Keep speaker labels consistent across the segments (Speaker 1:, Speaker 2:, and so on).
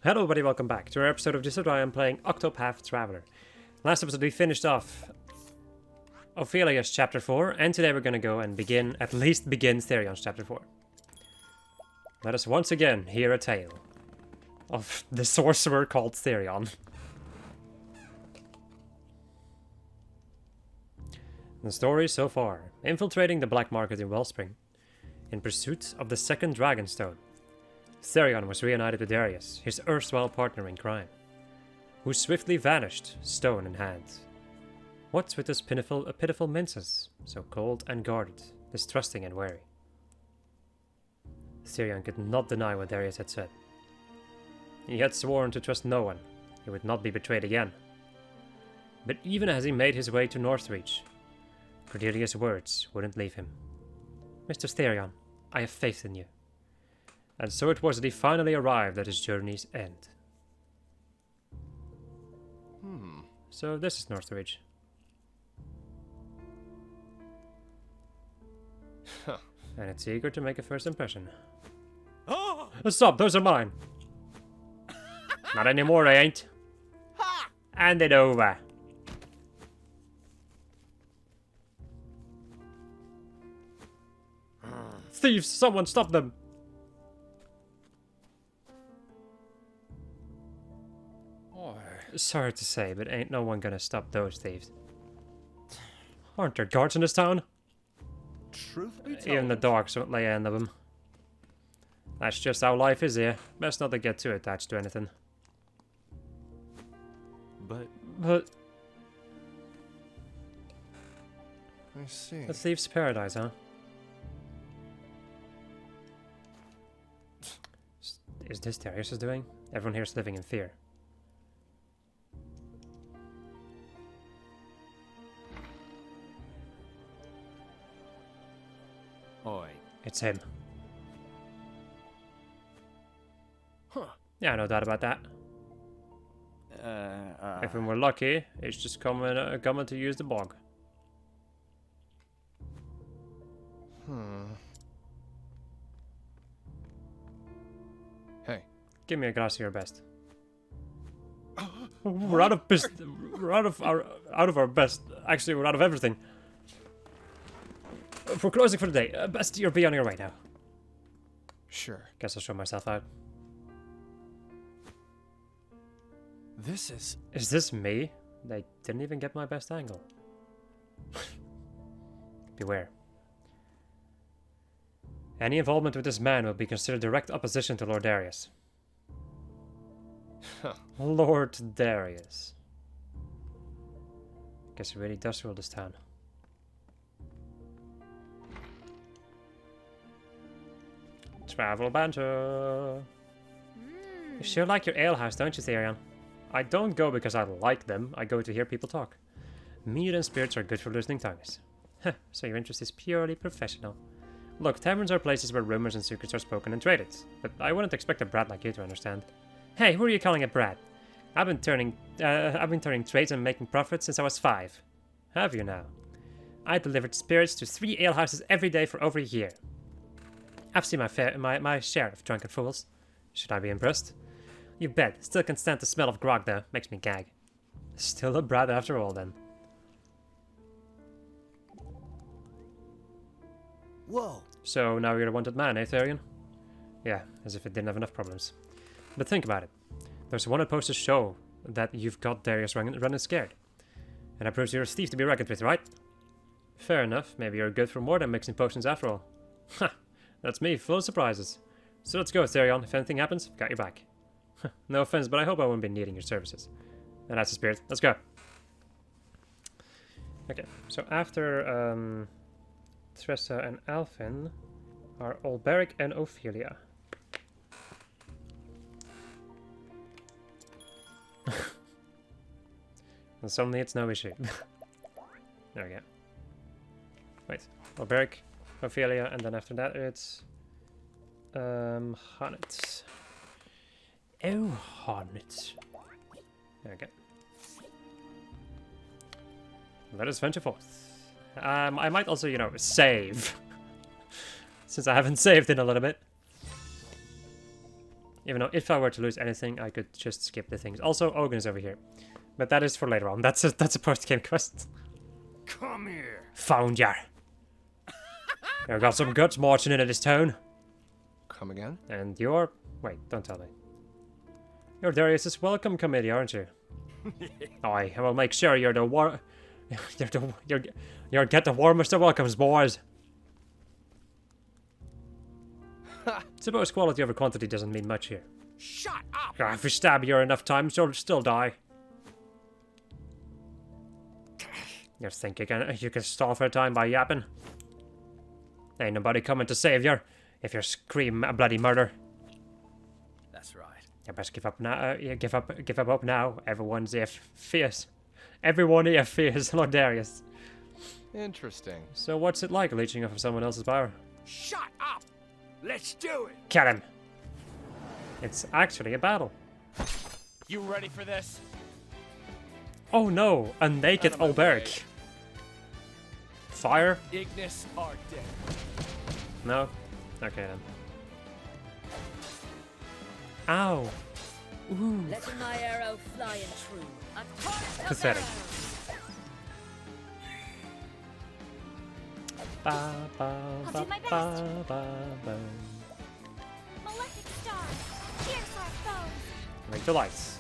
Speaker 1: Hello everybody, welcome back to our episode of this. I am playing Octopath Traveler. Last episode we finished off Ophelia's chapter 4, and today we're gonna go and begin Therion's chapter 4. Let us once again hear a tale of the sorcerer called Therion. The story so far: infiltrating the black market in Wellspring in pursuit of the second Dragonstone. Therion was reunited with Darius, his erstwhile partner in crime, who swiftly vanished, stone in hand. What's with those pitiful minces, so cold and guarded, distrusting and wary? Therion could not deny what Darius had said. He had sworn to trust no one. He would not be betrayed again. But even as he made his way to Northreach, Cordelia's words wouldn't leave him. Mr. Therion, I have faith in you. And so it was that he finally arrived at his journey's end. So this is Northreach. And it's eager to make a first impression.
Speaker 2: Oh!
Speaker 1: Stop, those are mine! Not anymore, they ain't. Hand it over. Thieves, someone stop them! Sorry to say, but ain't no one gonna stop those thieves. Aren't there guards in this town?
Speaker 2: Truth be told,
Speaker 1: Even the dogs won't lay a hand of them. That's just how life is here. Best not to get too attached to anything.
Speaker 2: but
Speaker 1: But
Speaker 2: I see.
Speaker 1: a thief's paradise, huh? Is this Darius' doing? Everyone here's living in fear.
Speaker 2: Oi.
Speaker 1: It's him.
Speaker 2: Huh.
Speaker 1: Yeah, no doubt about that. If we were lucky, it's just coming to use the bog.
Speaker 2: Hey.
Speaker 1: Give me a glass of your best. We're out of best. We're out of our best. Actually, we're out of everything. We're closing for the day. Best, you'll be on your way now.
Speaker 2: Sure.
Speaker 1: Guess I'll show myself out.
Speaker 2: This is...
Speaker 1: Is this me? They didn't even get my best angle. Beware. Any involvement with this man will be considered direct opposition to Lord Darius. Lord Darius. Guess he really does rule this town. Travel banter. You sure like your alehouse, don't you, Therion? I don't go because I like them. I go to hear people talk. Mead and spirits are good for loosening tongues. So your interest is purely professional. Look, taverns are places where rumors and secrets are spoken and traded. But I wouldn't expect a brat like you to understand. Hey, who are you calling a brat? I've been turning trades and making profits since I was 5. Have you now? I delivered spirits to 3 alehouses every day for over a year. I've seen my share of drunken fools. Should I be impressed? You bet. Still can stand the smell of grog though. Makes me gag. Still a brat after all then.
Speaker 2: Whoa.
Speaker 1: So now you're a wanted man, eh, Therion? Yeah, as if it didn't have enough problems. But think about it. There's wanted posters show that you've got Darius running scared. And that proves you're a thief to be reckoned with, right? Fair enough. Maybe you're good for more than mixing potions after all. Ha! That's me, full of surprises. So let's go, Therion. If anything happens, I've got your back. No offense, but I hope I won't be needing your services. And that's the spirit. Let's go. Okay, so after Tressa and Alfin are Olberic and Ophelia. And suddenly it's no issue. There we go. Wait, Olberic, Ophelia, and then after that it's Honnet. Oh, Honnet. There we go. Let us venture forth. I might also, you know, save. Since I haven't saved in a little bit. Even though if I were to lose anything, I could just skip the things. Also, Ogun is over here. But that is for later on. That's a post-game quest.
Speaker 2: Come here.
Speaker 1: Found ya. You got some guts marching into this town.
Speaker 2: Come again?
Speaker 1: And you're... Wait, don't tell me. You're Darius's welcome committee, aren't you? Aye, I will make sure you're the you're get the warmest of welcomes, boys. Suppose quality over quantity doesn't mean much here.
Speaker 2: Shut up!
Speaker 1: If we stab you enough times, you'll still die. You think you can stall for time by yapping? Ain't nobody coming to save you if you scream a bloody murder.
Speaker 2: That's right.
Speaker 1: You best give up now. Give up hope now. Everyone's if fierce. Everyone here fears Lord Darius.
Speaker 2: Interesting.
Speaker 1: So what's it like leeching off of someone else's power?
Speaker 2: Shut up! Let's do it!
Speaker 1: Kill him. It's actually a battle.
Speaker 2: You ready for this?
Speaker 1: Oh no, a naked
Speaker 2: Out of my
Speaker 1: Olberg.
Speaker 2: way.
Speaker 1: Fire?
Speaker 2: Ignis are dead.
Speaker 1: No? Okay then. Ow. Ooh.
Speaker 3: Letting my arrow fly and true. A torrent of
Speaker 1: Pathetic.
Speaker 3: arrows.
Speaker 1: Ba, ba,
Speaker 4: I'll
Speaker 1: ba,
Speaker 4: do my best.
Speaker 1: ba, ba, ba.
Speaker 4: Malefic star, pierce our foes.
Speaker 1: Make the lights.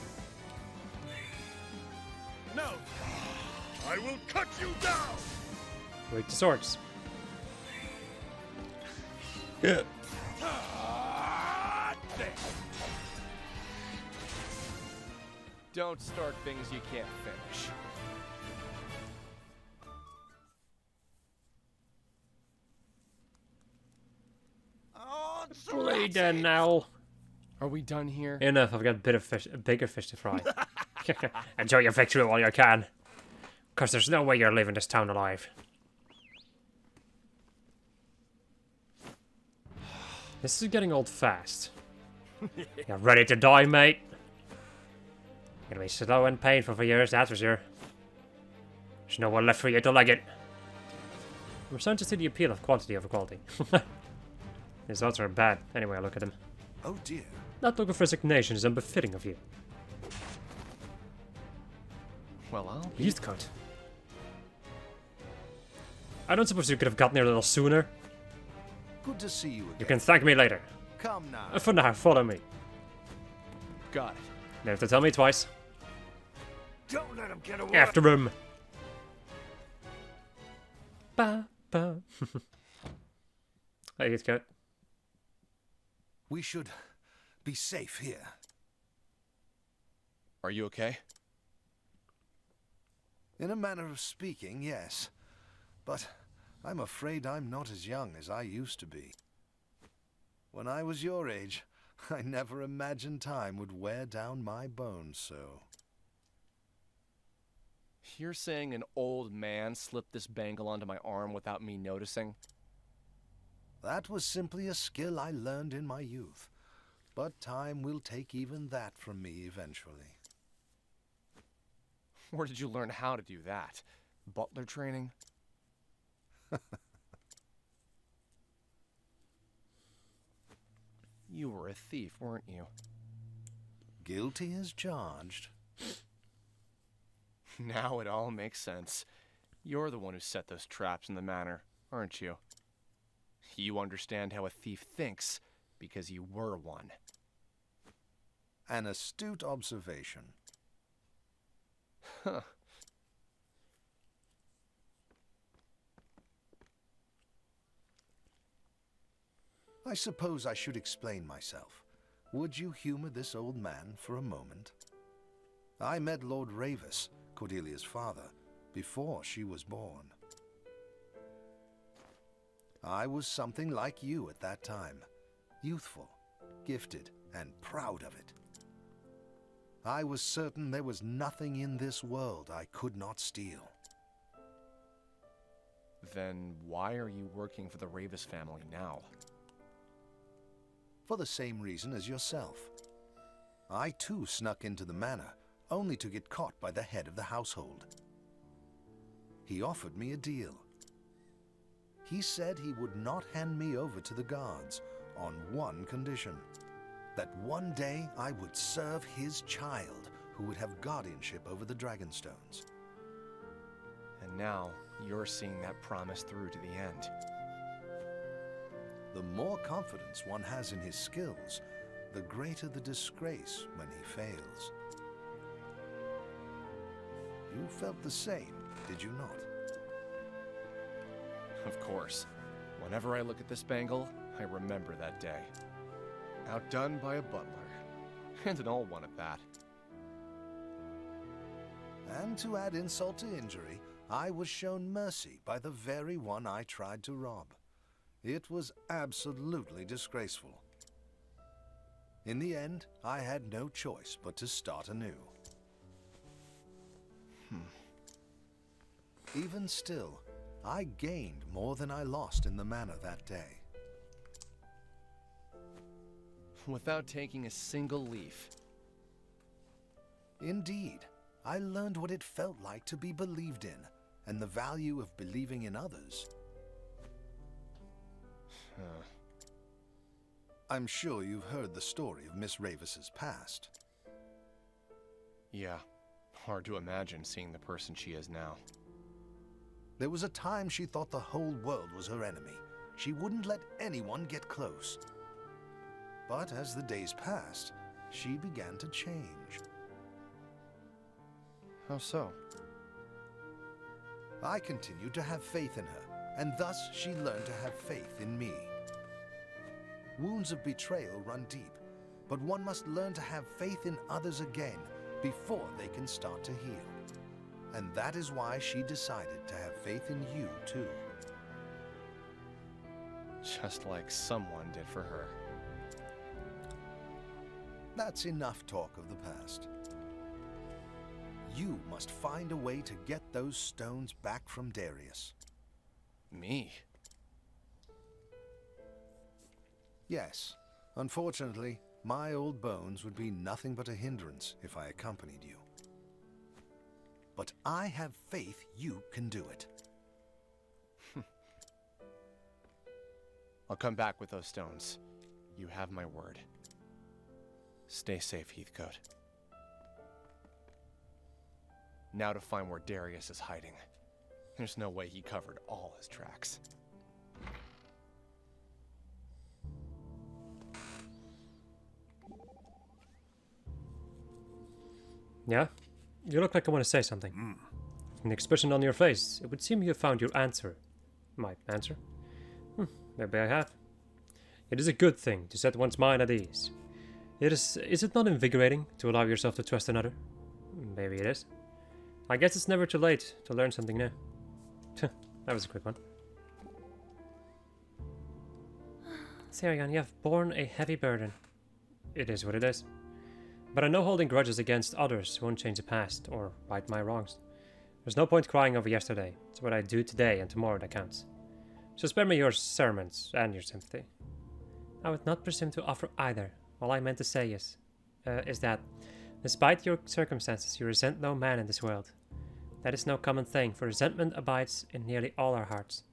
Speaker 2: No! I will cut you down!
Speaker 1: Break the swords.
Speaker 2: Don't start things you can't finish.
Speaker 1: Bleeding now.
Speaker 2: Are we done here?
Speaker 1: Enough, I've got a bigger fish to fry. Enjoy your victory while you can. Because there's no way you're leaving this town alive. This is getting old fast. You're ready to die, mate? It'll be slow and painful for years, that's for sure. There's no one left for you to like it. We're starting to see the appeal of quantity over quality. His odds are bad, anyway I look at him.
Speaker 5: Oh dear.
Speaker 1: Not looking for resignation is unbefitting of you.
Speaker 2: Well, I'll be...
Speaker 1: Youth cut. I don't suppose you could have gotten here a little sooner.
Speaker 5: Good to see you again.
Speaker 1: You can thank me later.
Speaker 5: Come now.
Speaker 1: For now, follow me.
Speaker 2: Got it.
Speaker 1: You have to tell me twice.
Speaker 5: Don't let him get away.
Speaker 1: After him. Ba ba. Hey, youth cut.
Speaker 5: We should be safe here.
Speaker 2: Are you okay?
Speaker 5: In a manner of speaking, yes. But I'm afraid I'm not as young as I used to be. When I was your age, I never imagined time would wear down my bones so.
Speaker 2: You're saying an old man slipped this bangle onto my arm without me noticing?
Speaker 5: That was simply a skill I learned in my youth. But time will take even that from me eventually.
Speaker 2: Where did you learn how to do that? Butler training? You were a thief, weren't you?
Speaker 5: Guilty as charged.
Speaker 2: Now it all makes sense. You're the one who set those traps in the manor, aren't you? You understand how a thief thinks, because you were one.
Speaker 5: An astute observation.
Speaker 2: Huh.
Speaker 5: I suppose I should explain myself. Would you humor this old man for a moment? I met Lord Ravis, Cordelia's father, before she was born. I was something like you at that time. Youthful, gifted, and proud of it. I was certain there was nothing in this world I could not steal.
Speaker 2: Then why are you working for the Ravis family now?
Speaker 5: For the same reason as yourself. I too snuck into the manor, only to get caught by the head of the household. He offered me a deal. He said he would not hand me over to the guards on one condition. that one day I would serve his child, who would have guardianship over the Dragonstones.
Speaker 2: And now, you're seeing that promise through to the end.
Speaker 5: The more confidence one has in his skills, the greater the disgrace when he fails. You felt the same, did you not?
Speaker 2: Of course. Whenever I look at this bangle, I remember that day. Outdone by a butler. And an old one at that.
Speaker 5: And to add insult to injury, I was shown mercy by the very one I tried to rob. It was absolutely disgraceful. In the end, I had no choice but to start anew. Even still, I gained more than I lost in the manor that day.
Speaker 2: Without taking a single leaf.
Speaker 5: Indeed, I learned what it felt like to be believed in, and the value of believing in others. I'm sure you've heard the story of Miss Ravis's past.
Speaker 2: Yeah, hard to imagine seeing the person she is now.
Speaker 5: There was a time she thought the whole world was her enemy. She wouldn't let anyone get close. But as the days passed, she began to change.
Speaker 2: How so?
Speaker 5: I continued to have faith in her, and thus she learned to have faith in me. Wounds of betrayal run deep, but one must learn to have faith in others again before they can start to heal. And that is why she decided to have faith in you, too.
Speaker 2: Just like someone did for her.
Speaker 5: That's enough talk of the past. You must find a way to get those stones back from Darius.
Speaker 2: Me?
Speaker 5: Yes. Unfortunately, my old bones would be nothing but a hindrance if I accompanied you. But I have faith you can do it.
Speaker 2: I'll come back with those stones. You have my word. Stay safe, Heathcote. Now to find where Darius is hiding. There's no way he covered all his tracks.
Speaker 1: Yeah? You look like you want to say something. From the expression on your face, it would seem you have found your answer. My answer? Maybe I have. It is a good thing to set one's mind at ease. Is it not invigorating to allow yourself to trust another? Maybe it is. I guess it's never too late to learn something new. That was a quick one. Sarian, you have borne a heavy burden. It is what it is. But I know holding grudges against others won't change the past or right my wrongs. There's no point crying over yesterday. It's what I do today and tomorrow that counts. So spare me your sermons and your sympathy. I would not presume to offer either. All I meant to say is that, despite your circumstances, you resent no man in this world. That is no common thing, for resentment abides in nearly all our hearts.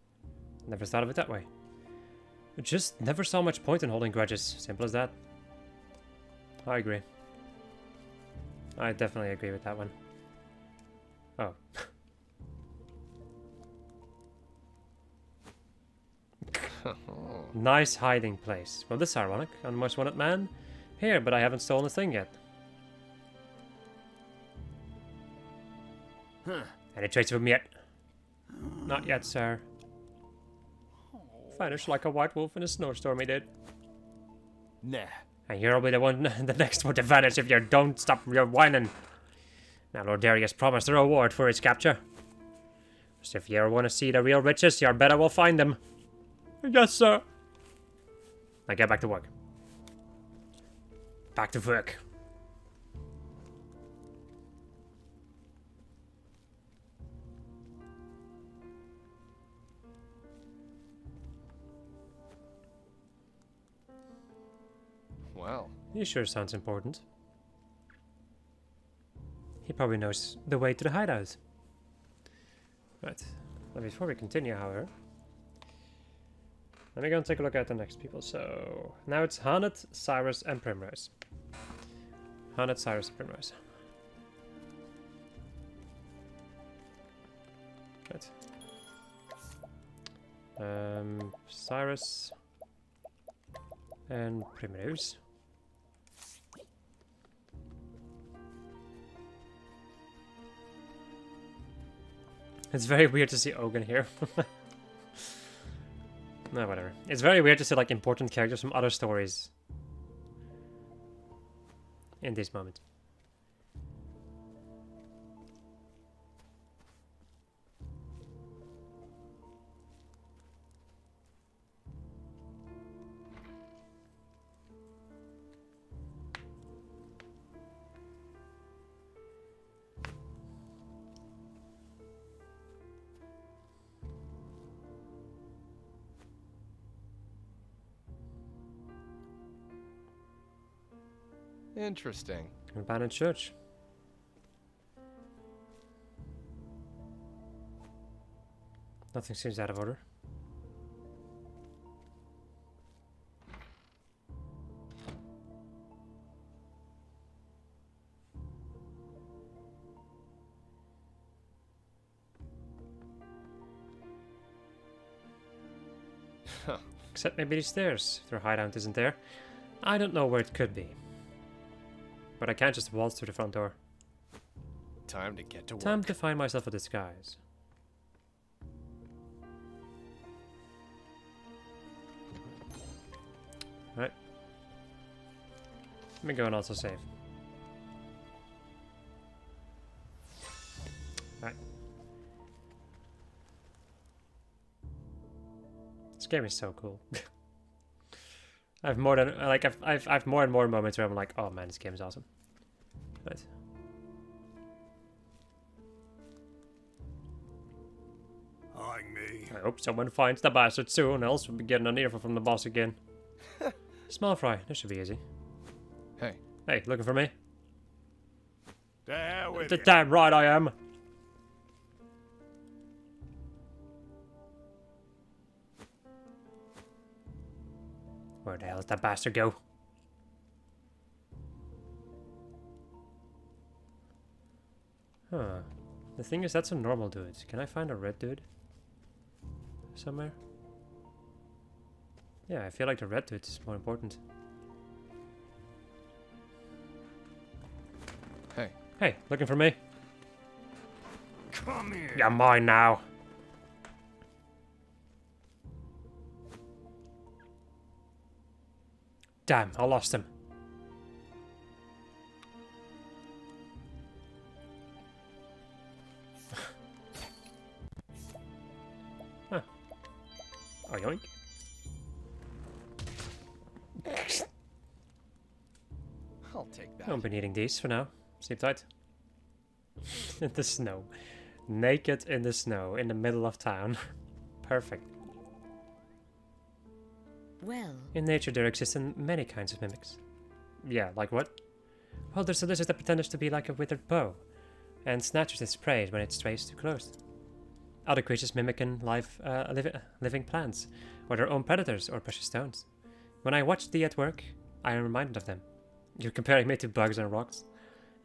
Speaker 1: Never thought of it that way. I just never saw much point in holding grudges. Simple as that. I agree. I definitely agree with that one. Oh. Nice hiding place. Well, this is ironic. I'm the most wanted man here, but I haven't stolen a thing yet. Any traces of me yet? Not yet, sir. Vanished like a white wolf in a snowstorm, he did.
Speaker 2: Nah.
Speaker 1: And you'll be the one, the next one to vanish if you don't stop your whining. Now, Lord Darius promised a reward for his capture. So if you ever want to see the real riches, you better will find them. Yes, sir. Now get back to work. Back to work.
Speaker 2: Well.
Speaker 1: He sure sounds important. He probably knows the way to the hideout. Right. Now before we continue, however, Let me go and take a look at the next people. So now it's Hanet, Cyrus, and Primrose. Hanet, Cyrus, and Primrose. Right. Cyrus and Primrose. It's very weird to see Ogun here. No, whatever. It's very weird to see like important characters from other stories in this moment.
Speaker 2: Interesting.
Speaker 1: An abandoned church. Nothing seems out of order. Except maybe these stairs. If their hideout isn't there. I don't know where it could be. But I can't just waltz through the front door.
Speaker 2: Time to get to work.
Speaker 1: Time to find myself a disguise. Right. Let me go and also save. Right. This game is so cool. I've more than like I've more and more moments where I'm like, oh man, this game is awesome. Right.
Speaker 5: Eyeing me.
Speaker 1: I hope someone finds the bastard soon, else we'll be getting an earful from the boss again. Small fry, this should be easy.
Speaker 2: Hey.
Speaker 1: Hey, looking for me?
Speaker 5: To hell with
Speaker 1: The
Speaker 5: you.
Speaker 1: damn right I am. Where the hell does that bastard go? Huh. The thing is, that's a normal dude. Can I find a red dude? Somewhere? Yeah, I feel like the red dude is more important.
Speaker 2: Hey.
Speaker 1: Hey, looking for me?
Speaker 5: Come here.
Speaker 1: You're mine now. Damn, I lost him. Huh. Oh, yoink.
Speaker 2: I'll take that.
Speaker 1: Won't be needing these for now. Sleep tight. In the snow. Naked in the snow, in the middle of town. Perfect.
Speaker 3: Well,
Speaker 1: In nature there exist many kinds of mimics. Yeah, like what? Well, there's a lizard that pretends to be like a withered bow, and snatches its prey when it strays too close. Other creatures mimicking living plants, or their own predators or precious stones. When I watch thee at work, I am reminded of them. You're comparing me to bugs and rocks?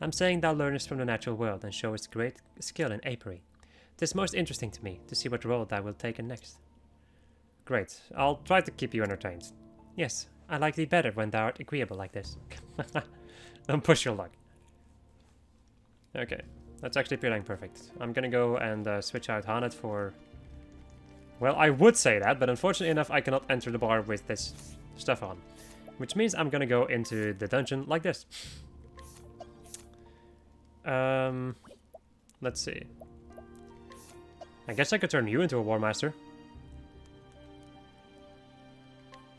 Speaker 1: I'm saying thou learnest from the natural world and showest great skill in apiary. 'Tis most interesting to me to see what role thou wilt take in next. Great, I'll try to keep you entertained. Yes, I like thee better when thou art agreeable like this. Don't push your luck. Okay, that's actually feeling perfect. I'm gonna go and switch out Hanet for... Well, I would say that, but unfortunately enough, I cannot enter the bar with this stuff on. Which means I'm gonna go into the dungeon like this. Let's see. I guess I could turn you into a War Master.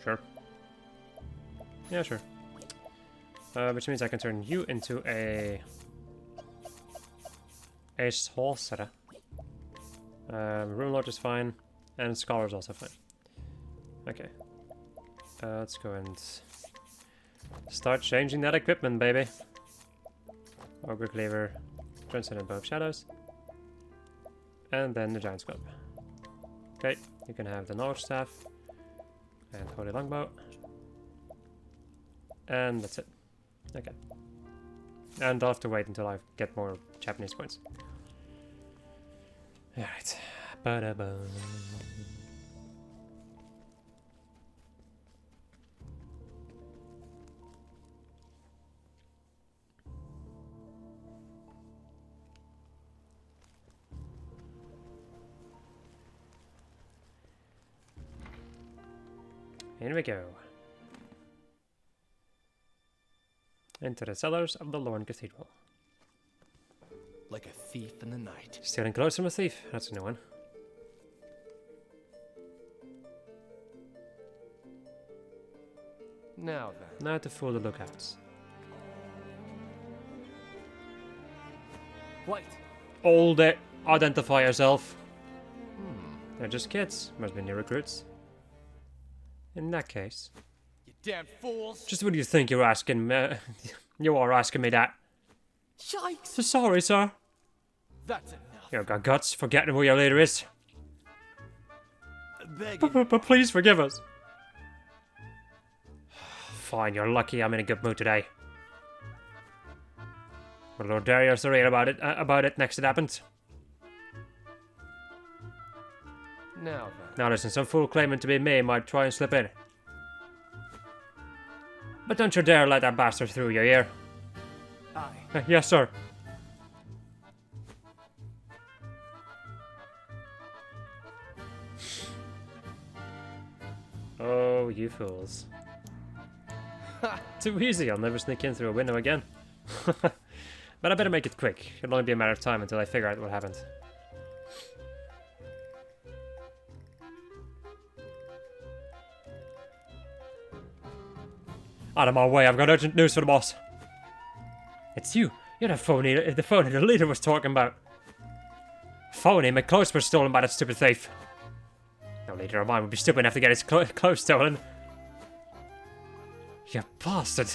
Speaker 1: Sure. Yeah, sure. Which means I can turn you into a sorcerer. Rune Lord is fine, and Scholar is also fine. Okay. Let's go and start changing that equipment, baby. Ogre Cleaver, Transcendent Bow of Shadows, and then the Giant's Club. Okay, you can have the Knowledge Staff, And Holy Longbow. And that's it. Okay. And I'll have to wait until I get more Japanese coins. Alright. Ba-da-ba. Here we go. Into the cellars of the Lorne Cathedral.
Speaker 2: Like a thief in the night.
Speaker 1: Stealing clothes from a thief. That's a new one.
Speaker 2: Now then.
Speaker 1: Now to fool the lookouts.
Speaker 2: Wait.
Speaker 1: Hold it. Identify yourself. They're just kids. Must be new recruits. In that case.
Speaker 2: You damn fools.
Speaker 1: Just what do you think you're asking me? You are asking me that.
Speaker 2: Yikes.
Speaker 1: So sorry, sir.
Speaker 2: That's enough.
Speaker 1: You've got guts forgetting who your leader is.
Speaker 2: Begging.
Speaker 1: But please forgive us. Fine, you're lucky I'm in a good mood today. But Lord Darius will read about it next it happens.
Speaker 2: Now then.
Speaker 1: Now listen, some fool claiming to be me might try and slip in. But don't you dare let that bastard through your ear.
Speaker 2: Aye.
Speaker 1: Yes, sir. Oh, you fools. Too easy, I'll never sneak in through a window again. But I better make it quick. It'll only be a matter of time until I figure out what happened. Out of my way, I've got urgent news for the boss. It's you. You're the phony the leader was talking about. Phony, my clothes were stolen by that stupid thief. No leader of mine would be stupid enough to get his clothes stolen. You bastard.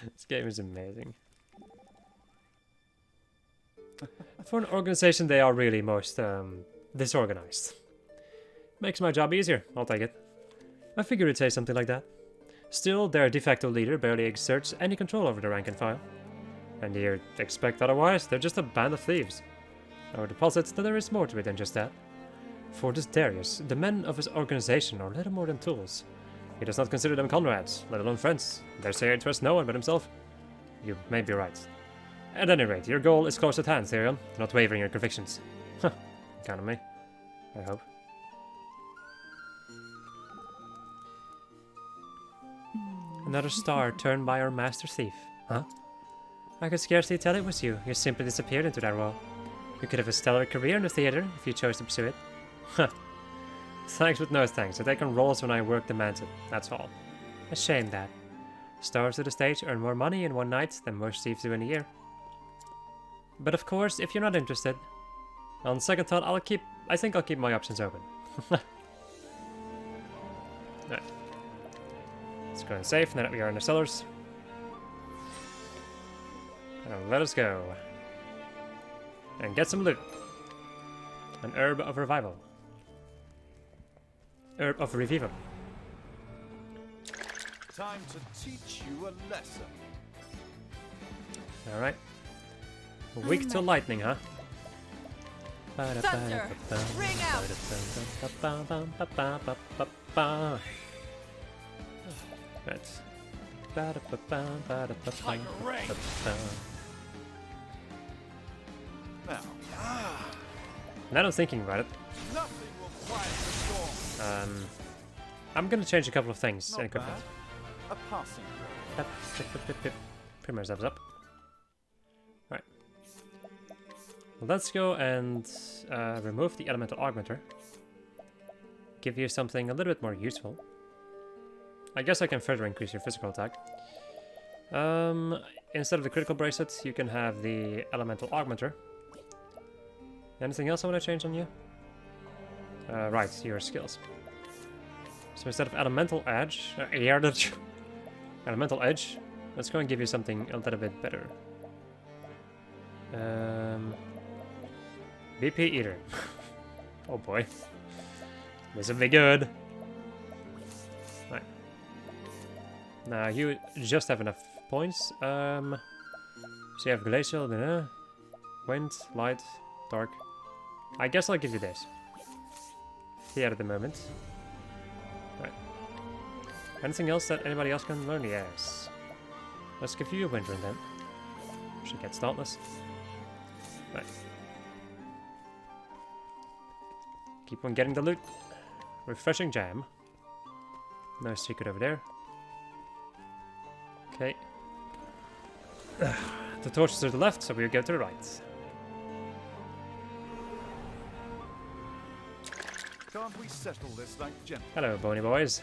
Speaker 1: This game is amazing. For an organization, they are really most disorganized. Makes my job easier, I'll take it. I figured you'd say something like that. Still, their de facto leader barely exerts any control over the rank and file. And you'd expect otherwise, they're just a band of thieves. I would deposit that there is more to it than just that. For this Darius, the men of his organization are little more than tools. He does not consider them comrades, let alone friends. They say he trusts no one but himself. You may be right. At any rate, your goal is close at hand, Therion. Do not waver in your convictions. Huh. Count on me. I hope. Another star turned by our master thief. Huh? I could scarcely tell it was you. You simply disappeared into that role. You could have a stellar career in the theater if you chose to pursue it. Huh. Thanks but no thanks. I take on roles when I work demands it. That's all. A shame that. Stars of the stage earn more money in one night than most thieves do in a year. But of course, if you're not interested, on second thought, I think I'll keep my options open. Right. Let's go and save now that we are in the cellars. And let us go. And get some loot. An herb of revival. Herb of revival.
Speaker 6: Time to teach you a lesson.
Speaker 1: Alright. Weak to lightning, huh?
Speaker 3: Thunder, ring out.
Speaker 1: Right. Now I'm thinking about it.
Speaker 6: Nothing will quiet the storm.
Speaker 1: I'm gonna change a couple of things in
Speaker 6: Not
Speaker 1: equipment.
Speaker 6: bad. A passing grade.
Speaker 1: Premier subs up. Right. Well, let's go and remove the elemental augmenter. Give you something a little bit more useful. I guess I can further increase your physical attack. Instead of the critical bracelet, you can have the elemental augmenter. Anything else I want to change on you? Right, your skills. So instead of elemental edge, elemental edge, let's go and give you something a little bit better. BP eater. Oh boy. This will be good. Right. Now you just have enough points. So you have glacial, wind, light, dark. I guess I'll give you this. Here at the moment. Right. Anything else that anybody else can learn? Yes. Let's give you a wind rune then. She gets dauntless. Right. Keep on getting the loot. Refreshing jam. No secret over there. Okay. The torch is to the left, so we'll go to the right.
Speaker 6: Can't we settle this like gentlemen?
Speaker 1: Hello, bony boys.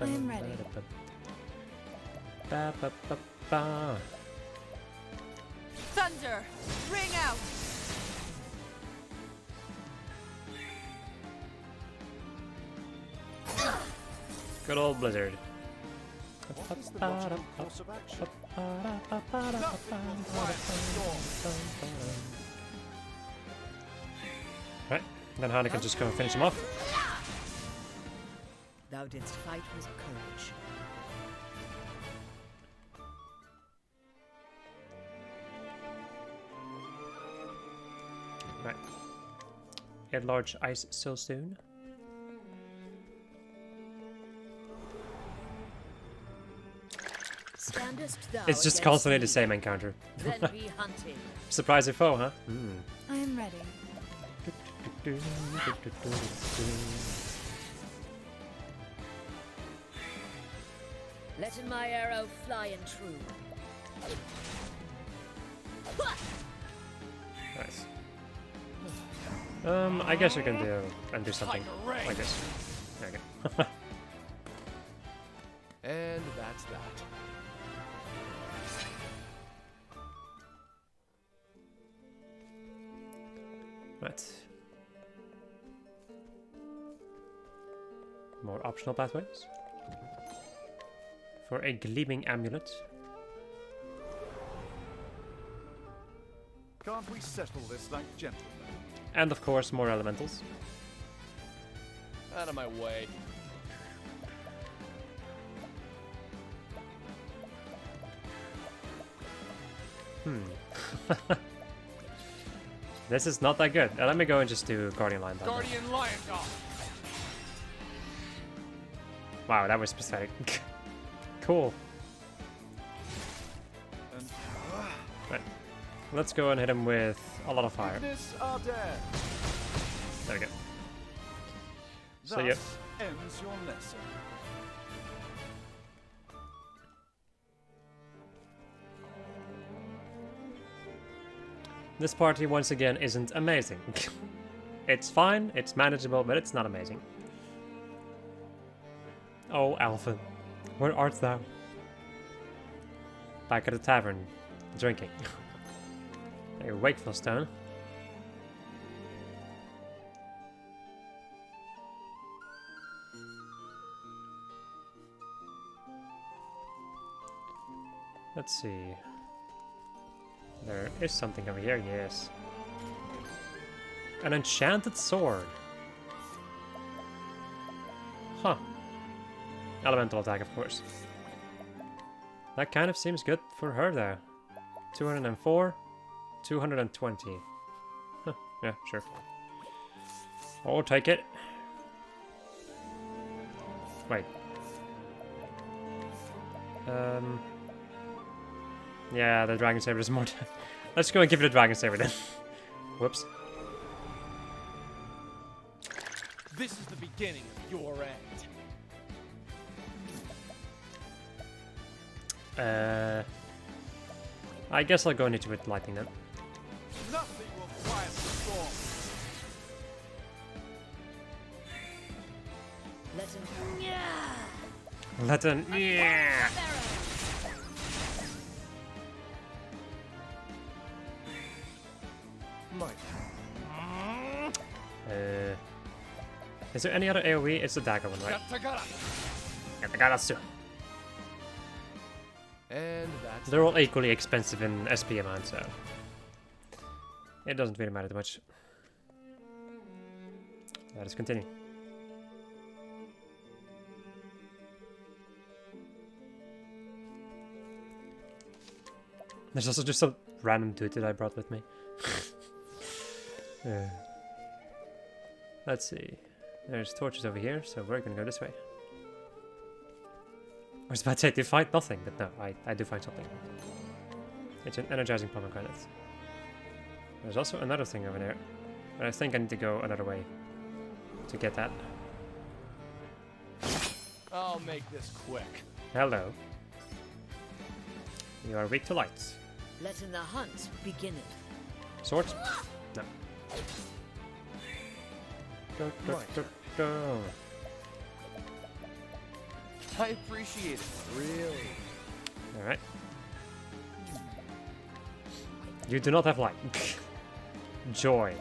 Speaker 4: I'm ready.
Speaker 3: Thunder, ring out.
Speaker 1: Good old blizzard.
Speaker 6: What is the logical course of action? Nothing will quiet the storm.
Speaker 1: Right, then Hana can just go and finish him off.
Speaker 3: Thou didst fight with courage.
Speaker 1: Right. Get large ice soulstone.
Speaker 3: Standest thou
Speaker 1: It's just
Speaker 3: against
Speaker 1: constantly the
Speaker 3: me?
Speaker 1: same encounter.
Speaker 3: Then be hunting.
Speaker 1: Surprise your foe, huh?
Speaker 4: I am ready.
Speaker 3: Letting my arrow fly and true.
Speaker 1: Nice. I guess you can do something like this. Okay.
Speaker 2: And that's that.
Speaker 1: Right. More optional pathways. For a gleaming amulet.
Speaker 6: Can't we settle this like gentlemen?
Speaker 1: And of course, more elementals.
Speaker 2: Out of my way.
Speaker 1: This is not that good. Let me go and just do Guardian Lion Dog.
Speaker 2: Guardian Lion Dog.
Speaker 1: Wow, that was pathetic. Cool.
Speaker 6: And
Speaker 1: Right. Let's go and hit him with a lot of fire.
Speaker 6: this our dare.
Speaker 1: There we go.
Speaker 6: Thus
Speaker 1: So, yep.
Speaker 6: ends your lesson.
Speaker 1: This party, once again, isn't amazing. It's fine, it's manageable, but it's not amazing. Oh, Alpha, where art thou? Back at the tavern, drinking. A wakeful stone. Let's see. There is something over here, yes. An enchanted sword. Huh. Elemental attack, of course. That kind of seems good for her there. 204, 220. Huh, yeah, sure. I'll take it. Wait. Yeah, the Dragon Saber is more. Let's go and give it a Dragon Saber then. Whoops.
Speaker 2: This is the beginning of your end.
Speaker 1: I guess I'll go into it with lightning then.
Speaker 6: Nothing will quiet the storm.
Speaker 3: Let him. Yeah.
Speaker 1: Let them. Yeah. Is there any other AoE? It's the dagger one, right? Gatagaratsu.
Speaker 2: And that's
Speaker 1: They're all equally expensive in SP amount, so it doesn't really matter too much. Let us continue. There's also just some random dude that I brought with me. Let's see. There's torches over here, so we're gonna go this way. I was about to say, they find nothing, but no, I do find something. It's an energizing pomegranate. There's also another thing over there, but I think I need to go another way to get that.
Speaker 2: I'll make this quick.
Speaker 1: Hello. You are weak to lights.
Speaker 3: Letting the hunt begin.
Speaker 1: Swords? No. Go, go,
Speaker 2: Right.
Speaker 1: go, go.
Speaker 2: I appreciate it. Really.
Speaker 1: Alright. You do not have light. Joy.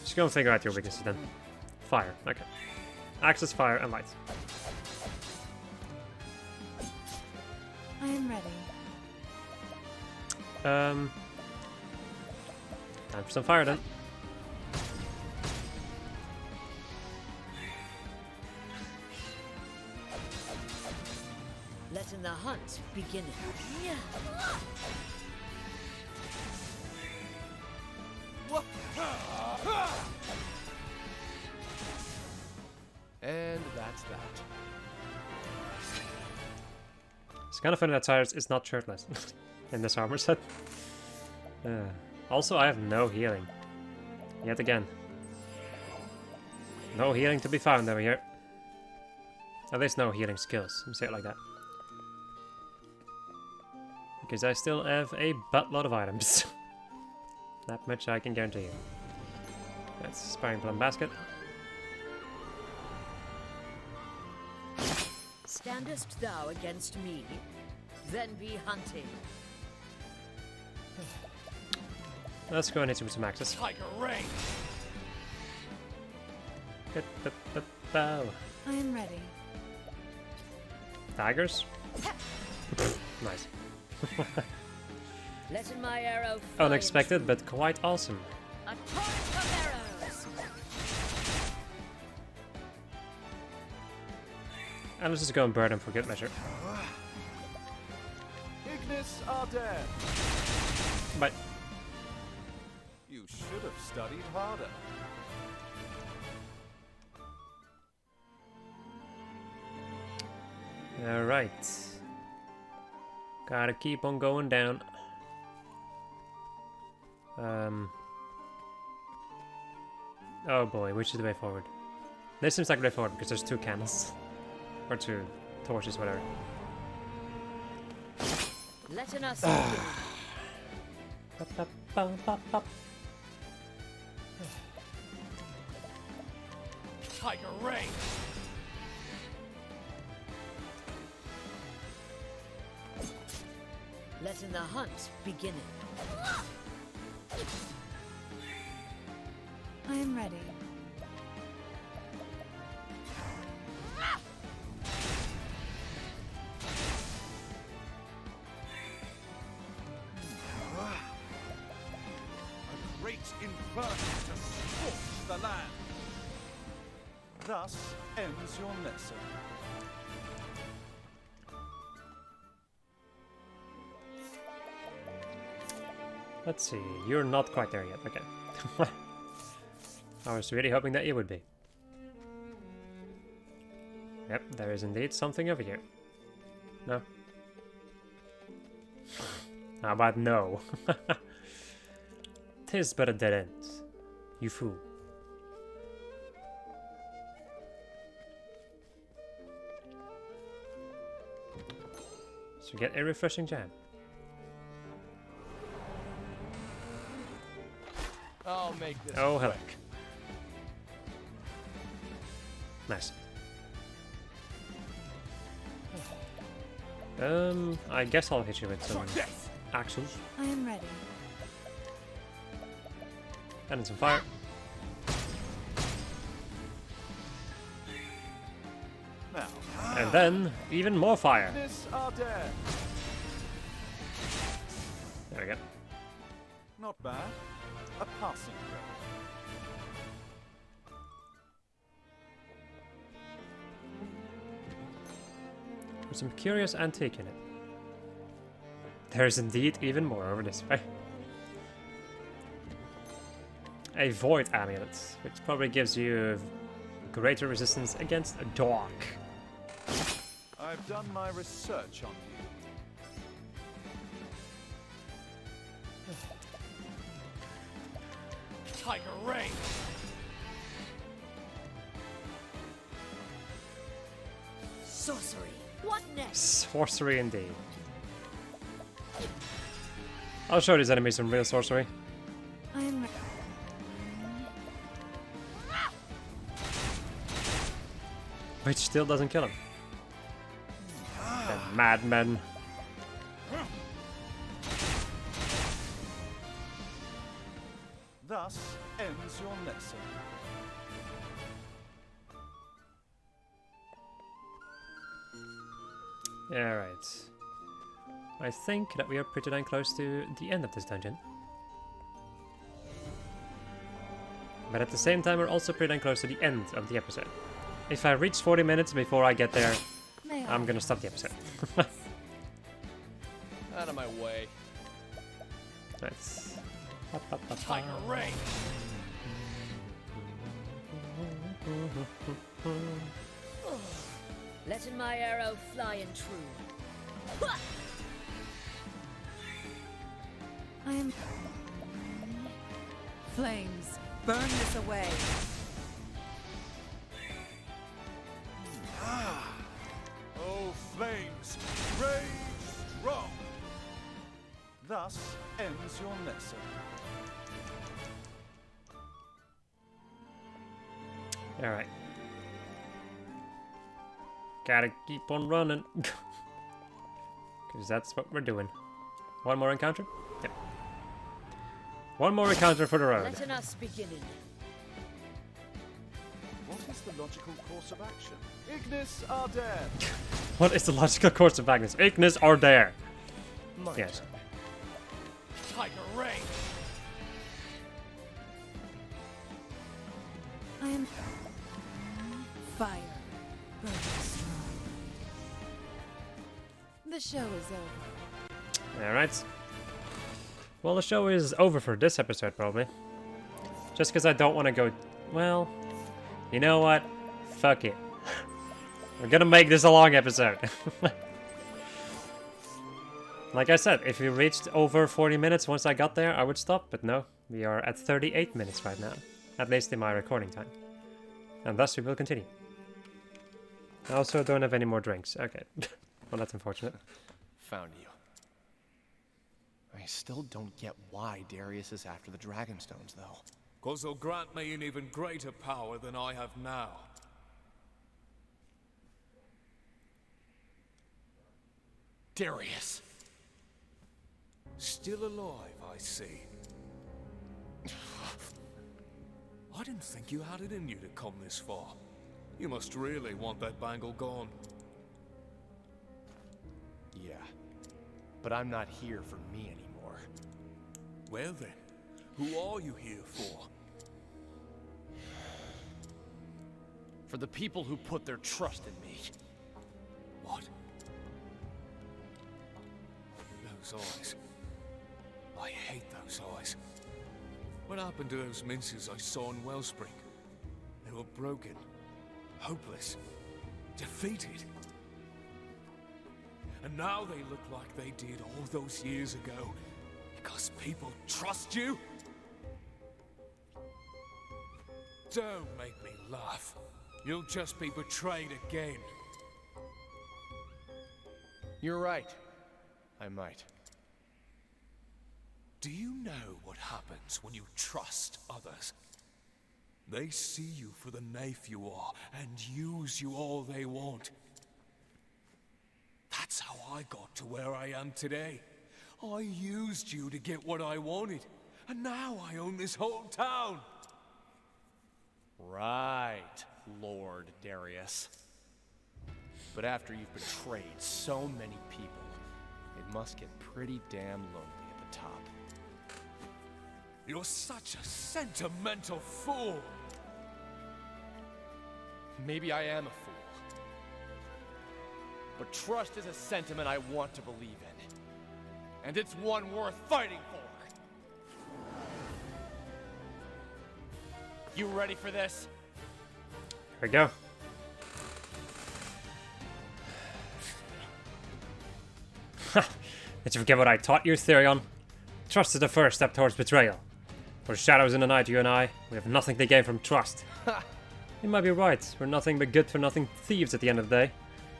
Speaker 1: Just go and figure out your weaknesses then. Fire, okay. Access, fire, and light.
Speaker 4: I am ready.
Speaker 1: Time for some fire then.
Speaker 3: Letting the hunt begin.
Speaker 2: And that's that.
Speaker 1: It's kind of funny that Cyrus is not shirtless in this armor set. Also, I have no healing. Yet again. No healing to be found over here. At least no healing skills, let me say it like that. Because I still have a buttload of items. That much I can guarantee you. That's Sparring Plum Basket.
Speaker 3: Standest thou against me? Then be hunted.
Speaker 1: Let's go and hit you with some axes.
Speaker 2: Tiger Ray.
Speaker 1: Bow.
Speaker 4: I am ready.
Speaker 1: Daggers? Nice.
Speaker 3: Letting my arrow fly
Speaker 1: Unexpected, but quite awesome.
Speaker 3: A torrent of arrows.
Speaker 1: And let's just go and burn them for good measure.
Speaker 6: Ignis are dead.
Speaker 1: Bye.
Speaker 6: You should have studied harder.
Speaker 1: Alright. Gotta keep on going down. Oh boy, which is the way forward? This seems like the way forward because there's two candles. Or two torches, whatever.
Speaker 3: Letting us begin.
Speaker 2: Tiger Ray.
Speaker 3: Letting the hunt begin.
Speaker 4: I am ready.
Speaker 6: A great inferno to scorch the land. Thus ends your lesson.
Speaker 1: Let's see, you're not quite there yet, okay. I was really hoping that you would be. Yep, there is indeed something over here. No? How about no? 'Tis but a dead end. You fool. So get a refreshing jam.
Speaker 2: I'll make this
Speaker 1: Oh, hello.
Speaker 2: quick.
Speaker 1: Nice. I guess I'll hit you with some axles
Speaker 4: I am ready.
Speaker 1: and some fire.
Speaker 6: Now,
Speaker 1: And then, even more fire.
Speaker 6: Ignis are dead.
Speaker 1: we go.
Speaker 6: Not bad. A passing grade.
Speaker 1: There's some curious antique in it. There's indeed even more over this way. A void amulet, which probably gives you greater resistance against a dog.
Speaker 6: I've done my research on you.
Speaker 2: Tiger Ray!
Speaker 3: Sorcery. What next?
Speaker 1: Sorcery indeed. I'll show these enemies some real sorcery.
Speaker 4: I am ready.
Speaker 1: Which still doesn't kill him. The madmen.
Speaker 6: Thus ends your lesson.
Speaker 1: Alright. I think that we are pretty damn close to the end of this dungeon. But at the same time, we're also pretty damn close to the end of the episode. If I reach 40 minutes before I get there,
Speaker 4: May I?
Speaker 1: I'm gonna stop the episode.
Speaker 2: Out of my way.
Speaker 1: That's...
Speaker 2: Tiger Ray!
Speaker 3: Letting my arrow fly and true.
Speaker 4: I am. Flames, burn this away.
Speaker 6: Oh, flames, rage strong. Thus ends your lesson.
Speaker 1: Alright. Gotta keep on running. Because that's what we're doing. One more encounter? Yep. One more encounter for the road.
Speaker 3: Letting us beginning.
Speaker 6: What is the logical course of action? Ignis Ardere.
Speaker 1: What is the logical course of Agnes? Ignis are there.
Speaker 2: My
Speaker 1: Yes.
Speaker 2: turn. Tiger Ray!
Speaker 4: I am. Fire, burn strong. The show is over.
Speaker 1: Alright. Well, the show is over for this episode, probably. Just because I don't want to go... Well, you know what? Fuck it. We're gonna make this a long episode. Like I said, if we reached over 40 minutes once I got there, I would stop. But no, we are at 38 minutes right now. At least in my recording time. And thus we will continue. I also don't have any more drinks. Okay. Well, that's unfortunate.
Speaker 2: Found you. I still don't get why Darius is after the Dragonstones, though.
Speaker 7: 'Cause they'll grant me an even greater power than I have now.
Speaker 2: Darius!
Speaker 7: Still alive, I see. I didn't think you had it in you to come this far. You must really want that bangle gone.
Speaker 2: Yeah. But I'm not here for me anymore.
Speaker 7: Well then, who are you here for?
Speaker 2: For the people who put their trust in me.
Speaker 7: What? Those eyes. I hate those eyes. What happened to those minces I saw in Wellspring? They were broken, hopeless, defeated. And now they look like they did all those years ago because people trust you? Don't make me laugh. You'll just be betrayed again.
Speaker 2: You're right. I might.
Speaker 7: Do you know what happens when you trust others? They see you for the knafe you are and use you all they want. That's how I got to where I am today. I used you to get what I wanted, and now I own this whole town.
Speaker 2: Right, Lord Darius. But after you've betrayed so many people, it must get pretty damn lonely at the top.
Speaker 7: You're such a sentimental fool.
Speaker 2: Maybe I am a fool. But trust is a sentiment I want to believe in. And it's one worth fighting for. You ready for this?
Speaker 1: Here we go. Did you forget what I taught you, Therion? Trust is the first step towards betrayal. For shadows in the night, you and I, we have nothing to gain from trust. You might be right. We're nothing but good-for-nothing thieves at the end of the day.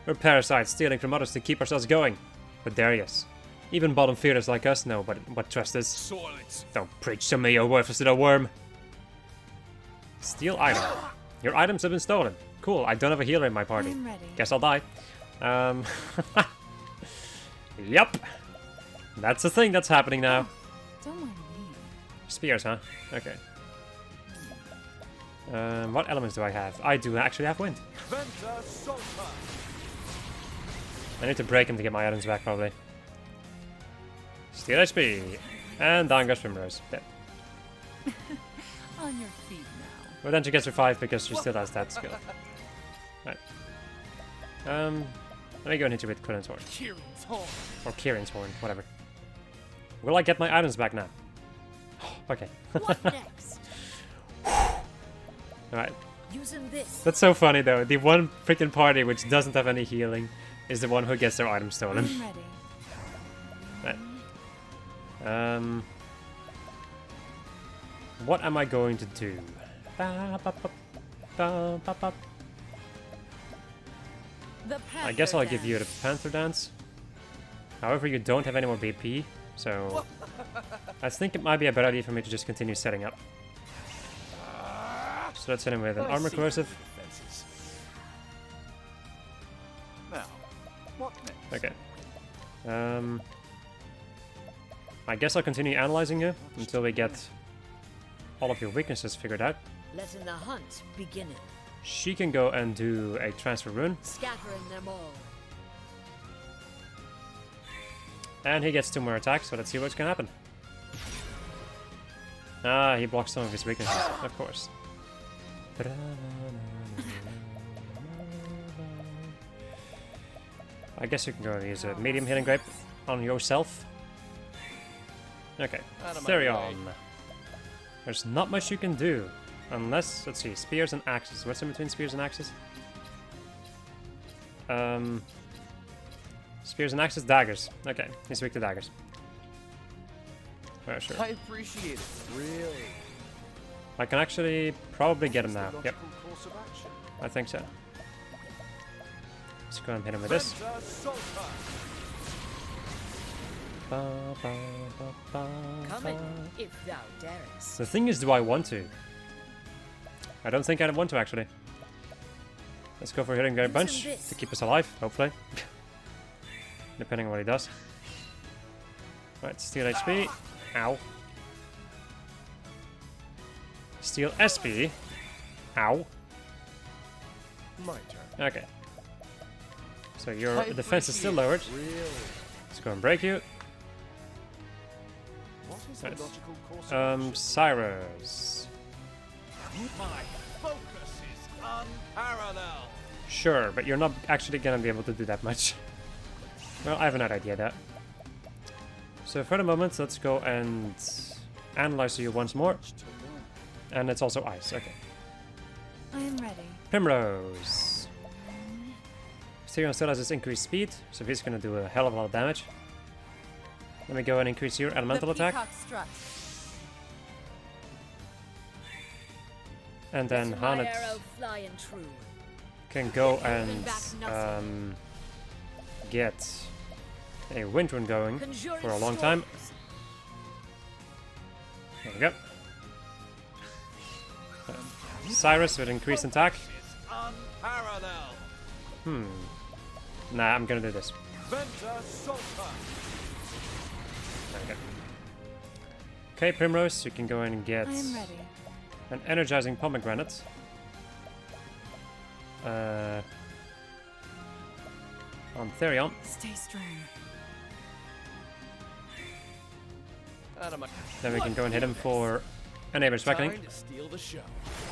Speaker 1: We're parasites stealing from others to keep ourselves going. But Darius, even bottom feeders like us know what trust is.
Speaker 7: Silence.
Speaker 1: Don't preach to me, you worthless little worm. Steal item. Your items have been stolen. Cool, I don't have a healer in my party.
Speaker 4: I'm ready.
Speaker 1: Guess I'll die. Yup. That's the thing that's happening now.
Speaker 4: Don't mind me.
Speaker 1: Spears, huh? Okay. What elements do I have? I do actually have wind.
Speaker 6: Venta Solta.
Speaker 1: I need to break him to get my items back, probably. Steal HP. And down goes Primrose. Dead.
Speaker 4: On your feet now.
Speaker 1: Well, then she gets her 5 because she still has that skill. Right. Let me go and hit you with Quirin's Horn.
Speaker 2: Kieran's horn.
Speaker 1: Or Kieran's Horn, whatever. Will I get my items back now? Okay.
Speaker 3: What next?
Speaker 1: Alright.
Speaker 3: Using this.
Speaker 1: That's so funny though. The one freaking party which doesn't have any healing is the one who gets their items stolen.
Speaker 4: I'm ready.
Speaker 1: Right. What am I going to do? I guess I'll give you the Panther Dance. However, you don't have any more BP, so I think it might be a better idea for me to just continue setting up. So let's hit him with an armor corrosive.
Speaker 2: Defenses. Now, what next?
Speaker 1: Okay. I guess I'll continue analyzing you until we get all of your weaknesses figured out.
Speaker 3: Letting the hunt begin.
Speaker 1: She can go and do a transfer rune,
Speaker 3: Scattering them all.
Speaker 1: and he gets 2 more attacks, so let's see what's gonna happen. Ah, he blocks some of his weaknesses, of course. I guess you can go and use a medium healing grape on yourself. Okay,
Speaker 2: Out of my
Speaker 1: Therion.
Speaker 2: way.
Speaker 1: There's not much you can do. Unless, let's see, spears and axes. What's in between spears and axes? Spears and axes, daggers. Okay, he's weak to daggers. Oh, sure.
Speaker 2: I appreciate it. Really.
Speaker 1: I can actually probably get him now. Yep,
Speaker 6: Logical course of action.
Speaker 1: I think so. Let's go and hit him with this.
Speaker 6: Venta Solta.
Speaker 3: Come in, if thou darest.
Speaker 1: The thing is, do I want to? I don't think I want to, actually. Let's go for hitting Great Bunch
Speaker 3: this.
Speaker 1: to keep us alive, hopefully. Depending on what he does. Right, steal HP. Ow. Steal SP. Ow.
Speaker 2: My turn.
Speaker 1: Okay. So your
Speaker 2: I
Speaker 1: defense is still
Speaker 2: appreciate
Speaker 1: lowered.
Speaker 2: it. Really.
Speaker 1: Let's go and break you.
Speaker 6: What is the
Speaker 1: Nice.
Speaker 6: logical course of action?
Speaker 1: Cyrus.
Speaker 6: My focus is unparalleled.
Speaker 1: Sure, but you're not actually gonna be able to do that much. Well, I have another idea there. So for the moment, let's go and analyze you once more. And it's also ice, okay.
Speaker 4: I am ready.
Speaker 1: Primrose. Styrion still has his increased speed, so he's gonna do a hell of a lot of damage. Let me go and increase your elemental
Speaker 4: the
Speaker 1: attack.
Speaker 4: peacock strut.
Speaker 1: And then
Speaker 3: Let my
Speaker 1: Hanet
Speaker 3: arrow flying true.
Speaker 1: can go
Speaker 3: Holding
Speaker 1: and
Speaker 3: back nothing.
Speaker 1: get a wind rune going
Speaker 3: Conjuring
Speaker 1: for a long time.
Speaker 3: storms.
Speaker 1: There we go. Cyrus with increased attack.
Speaker 6: Is unparalleled.
Speaker 1: Nah, I'm gonna do this.
Speaker 6: Venta Solta.
Speaker 1: There we go. Okay, Primrose, you can go in and get
Speaker 4: I am ready.
Speaker 1: an energizing pomegranate. On Therion.
Speaker 4: Stay strong.
Speaker 2: Out of my
Speaker 1: Then we can go and hit him for a Neighbor's Reckoning.
Speaker 2: time to steal the show.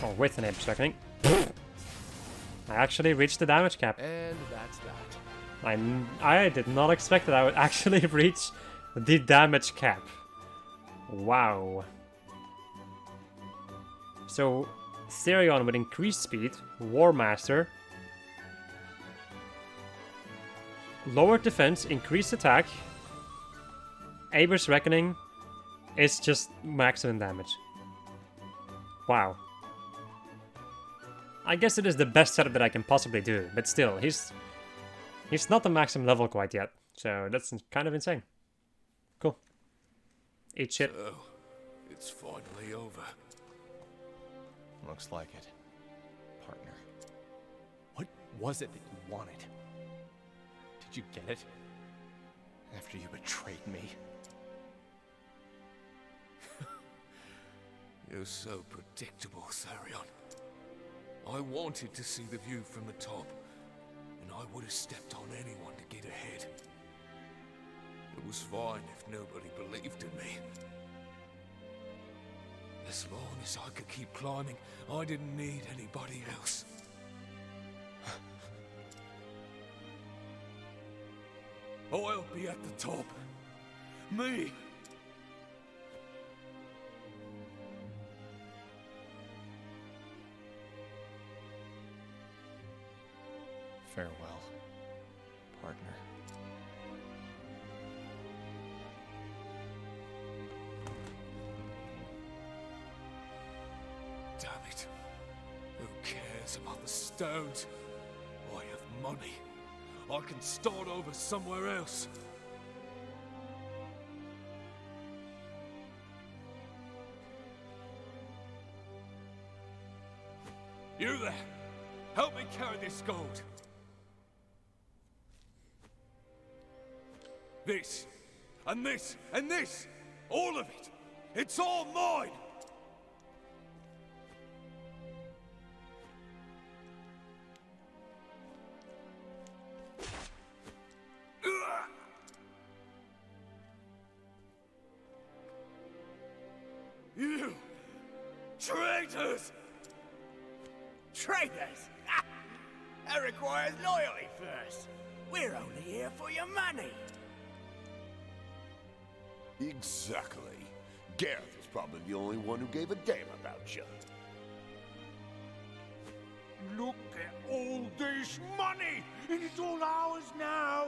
Speaker 1: Or with a Neighbor's Reckoning. I actually reached the damage cap.
Speaker 2: And that's that.
Speaker 1: I did not expect that I would actually reach the damage cap. Wow. So, Therion with increased speed, War Master, lowered defense, increased attack, Aber's Reckoning is just maximum damage. Wow. I guess it is the best setup that I can possibly do, but still, he's not the maximum level quite yet, so that's kind of insane. Cool. Eat shit.
Speaker 7: So, it's finally over.
Speaker 2: Looks like it. Partner. What was it that you wanted? Did you get it? After you betrayed me?
Speaker 7: You're so predictable, Therion. I wanted to see the view from the top, and I would have stepped on anyone to get ahead. It was fine if nobody believed in me. As long as I could keep climbing, I didn't need anybody else. I'll be at the top. Me!
Speaker 2: Farewell, partner.
Speaker 7: Damn it. Who cares about the stones? I have money. I can start over somewhere else. You there! Help me carry this gold! This, and this, and this! All of it! It's all mine! You traitors!
Speaker 8: Traitors? That requires loyalty first. We're only here for your money.
Speaker 9: Exactly. Gareth is probably the only one who gave a damn about you.
Speaker 6: Look at all this money! It's all ours now!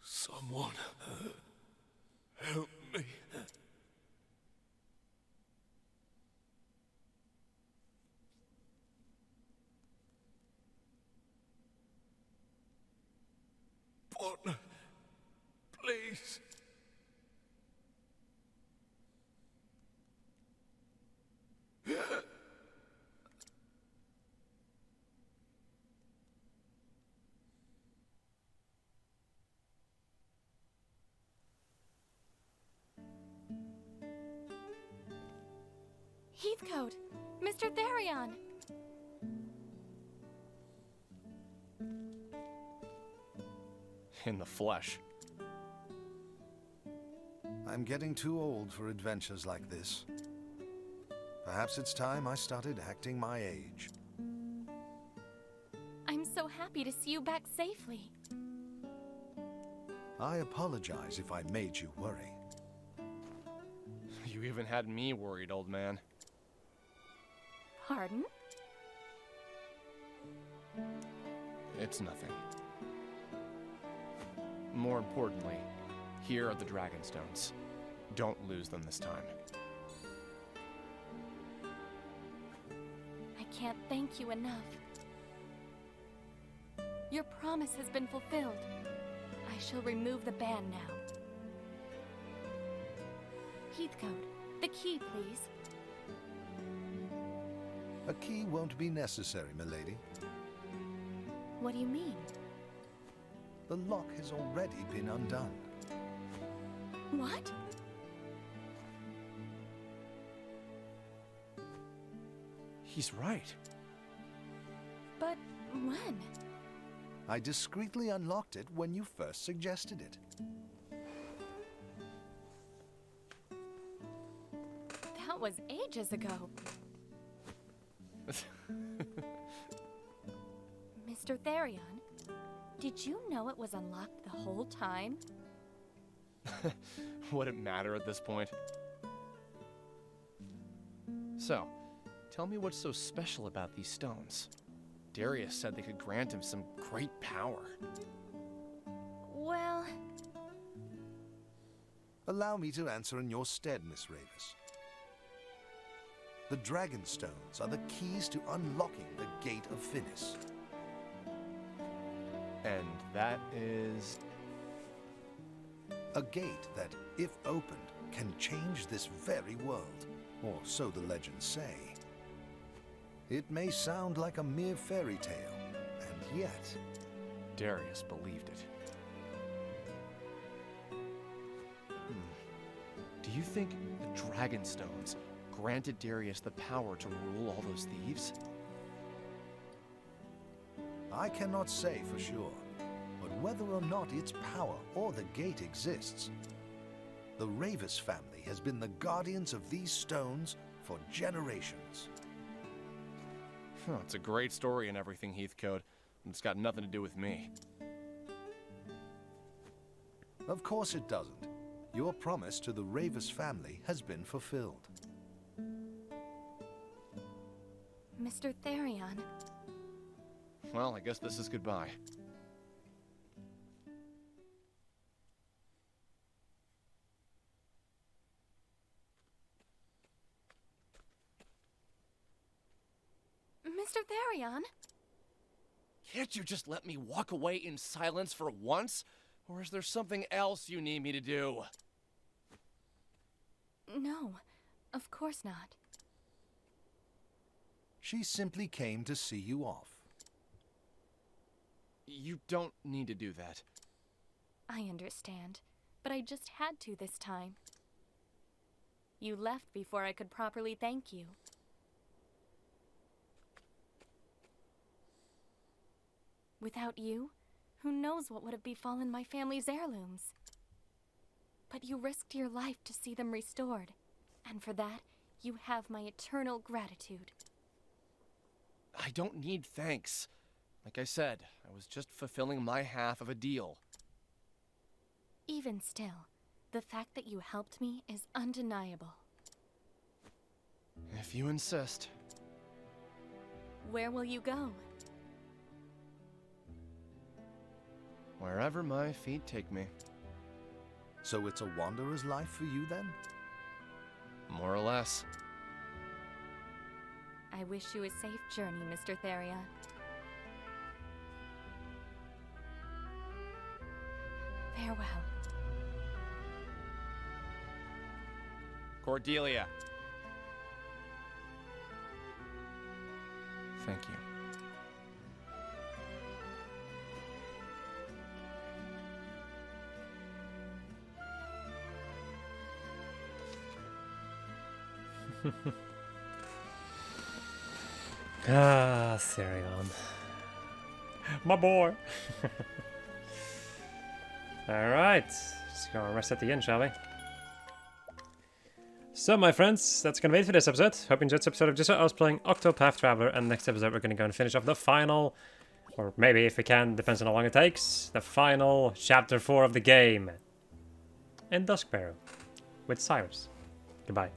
Speaker 7: Someone help me. Partner, please.
Speaker 10: Heathcote! Mr. Therion!
Speaker 2: In the flesh.
Speaker 5: I'm getting too old for adventures like this. Perhaps it's time I started acting my age.
Speaker 10: I'm so happy to see you back safely.
Speaker 5: I apologize if I made you worry.
Speaker 2: You even had me worried, old man.
Speaker 10: Pardon?
Speaker 2: It's nothing. More importantly, here are the Dragonstones. Don't lose them this time.
Speaker 10: I can't thank you enough. Your promise has been fulfilled. I shall remove the ban now. Heathcote, the key, please.
Speaker 5: A key won't be necessary, milady.
Speaker 10: What do you mean?
Speaker 5: The lock has already been undone.
Speaker 10: What?
Speaker 2: He's right.
Speaker 10: But when?
Speaker 5: I discreetly unlocked it when you first suggested it.
Speaker 10: That was ages ago. Mr. Therion, did you know it was unlocked the whole time?
Speaker 2: Would it matter at this point? So, tell me what's so special about these stones. Darius said they could grant him some great power.
Speaker 10: Well...
Speaker 5: Allow me to answer in your stead, Miss Ravis. The Dragon Stones are the keys to unlocking the Gate of Finis.
Speaker 2: And that is...
Speaker 5: A gate that, if opened, can change this very world, or so the legends say. It may sound like a mere fairy tale, and yet...
Speaker 2: Darius believed it. Do you think the Dragon Stones granted Darius the power to rule all those thieves?
Speaker 5: I cannot say for sure, but whether or not its power or the gate exists, the Ravis family has been the guardians of these stones for generations.
Speaker 2: It's a great story and everything, Heathcote, and it's got nothing to do with me.
Speaker 5: Of course it doesn't. Your promise to the Ravis family has been fulfilled.
Speaker 10: Mr. Therion...
Speaker 2: Well, I guess this is goodbye.
Speaker 10: Mr. Therion?
Speaker 2: Can't you just let me walk away in silence for once? Or is there something else you need me to do?
Speaker 10: No, of course not.
Speaker 5: She simply came to see you off.
Speaker 2: You don't need to do that.
Speaker 10: I understand, but I just had to this time. You left before I could properly thank you. Without you, who knows what would have befallen my family's heirlooms? But you risked your life to see them restored, and for that, you have my eternal gratitude.
Speaker 2: I don't need thanks. Like I said, I was just fulfilling my half of a deal.
Speaker 10: Even still, the fact that you helped me is undeniable.
Speaker 2: If you insist.
Speaker 10: Where will you go?
Speaker 2: Wherever my feet take me.
Speaker 5: So it's a wanderer's life for you then?
Speaker 2: More or less.
Speaker 10: I wish you a safe journey, Mr. Therion. Farewell.
Speaker 2: Cordelia. Thank you.
Speaker 1: Ah, Therion. My boy. Alright, let's go and rest at the inn, shall we? So, my friends, that's gonna be it for this episode. Hope you enjoyed this episode of just us playing Octopath Traveler, and next episode we're gonna go and finish off the final, or maybe if we can, depends on how long it takes, the final chapter 4 of the game in Duskbarrow with Cyrus. Goodbye.